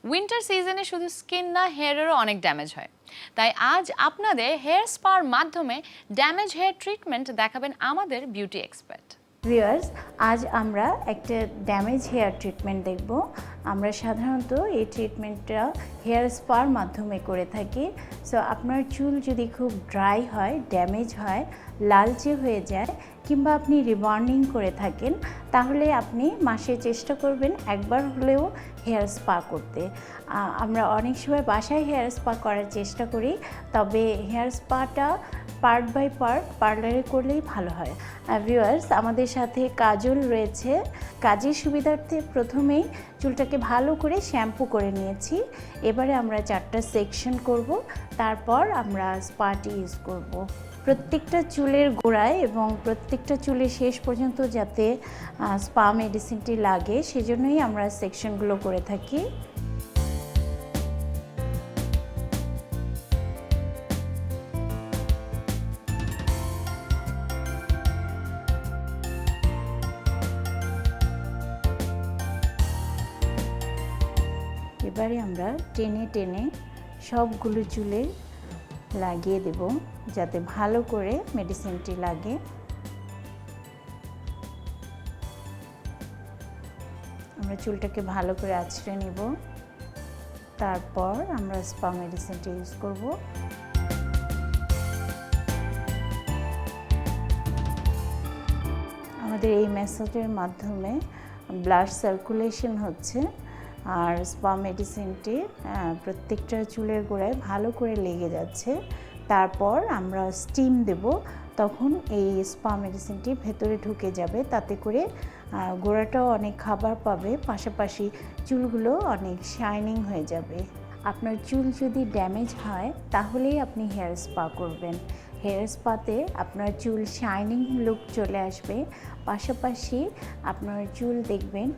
Winter সিজনে শুধু skin না, হেয়ারেরও অনেক ড্যামেজ হয়। তাই আজ আপনাদের হেয়ার স্পার মাধ্যমে ড্যামেজ হেয়ার ট্রিটমেন্ট দেখাবেন আমাদের বিউটি এক্সপার্ট। ভিউয়ার্স, আজ আমরা একটা ড্যামেজ হেয়ার ট্রিটমেন্ট দেখব। আমরা সাধারণত এই ট্রিটমেন্টটা হেয়ার স্পার মাধ্যমে করে থাকি। সো আপনার চুল যদি খুব ড্রাই হয়, ড্যামেজ হয়, লালচে হয়ে যায়, কিংবা আপনি রিবন্ডিং করে থাকেন, তাহলে আপনি মাসে চেষ্টা করবেন একবার হলেও হেয়ার স্পা করতে। আমরা অনেক সময় বাসায় হেয়ার স্পা করার চেষ্টা করি, তবে হেয়ার স্পাটা পার্ট বাই পার্ট পার্লারে করলেই ভালো হয়। ভিউয়ার্স, আমাদের সাথে কাজল রয়েছে। কাজের সুবিধার্থে প্রথমেই চুলটাকে ভালো করে শ্যাম্পু করে নিয়েছি। এবারে আমরা 4টা সেকশন করব, তারপর আমরা স্পাটি ইউজ করব। প্রত্যেকটা চুলের গোড়ায় এবং প্রত্যেকটা চুলের শেষ পর্যন্ত যাতে স্পা মেডিসিনটি লাগে, সেজন্যই আমরা সেকশনগুলো করে থাকি। এবারে আমরা টেনে টেনে সবগুলো চুলে লাগিয়ে দেব, যাতে ভালো করে মেডিসিনটি লাগে। আমরা চুলটাকে ভালো করে আঁচড়ে নেব, তারপর আমরা স্পা মেডিসিনটি ইউজ করব। আমাদের এই মেথডের মাধ্যমে ব্লাড সার্কুলেশন হচ্ছে, আর স্পা মেডিসিনটি প্রত্যেকটা চুলের গোড়ায় ভালো করে লেগে যাচ্ছে। তারপর আমরা স্টিম দেব, তখন এই স্পা মেডিসিনটি ভেতরে ঢুকে যাবে, তাতে করে গোড়াটাও অনেক খাবার পাবে, পাশাপাশি চুলগুলো অনেক শাইনিং হয়ে যাবে। আপনার চুল যদি ড্যামেজ হয়, তাহলেই আপনি হেয়ার স্পা করবেন। হেয়ার স্পাতে আপনার চুল শাইনিং লুক চলে আসবে, পাশাপাশি আপনার চুল দেখবেন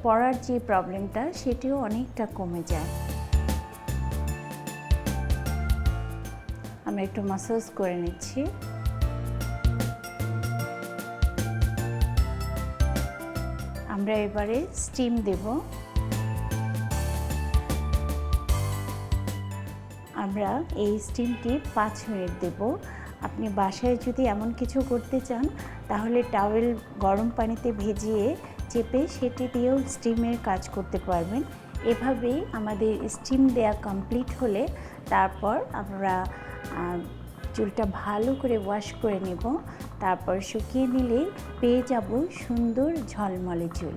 পড়ার যে প্রবলেমটা, সেটিও অনেকটা কমে যায়। আমরা একটু ম্যাসাজ করে নিচ্ছি। আমরা এবারে স্টিম দেব। আমরা এই স্টিমটি 5 মিনিট দেব। আপনি বাসায় যদি এমন কিছু করতে চান, তাহলে টাওয়েল গরম পানিতে ভিজিয়ে চেপে সেটি দিয়েও স্টিমের কাজ করতে পারবেন। এভাবেই আমাদের স্টিম দেয়া কমপ্লিট হলে তারপর আমরা চুলটা ভালো করে ওয়াশ করে নেব। তারপর শুকিয়ে নিলেই পেয়ে যাব সুন্দর ঝলমলে চুল।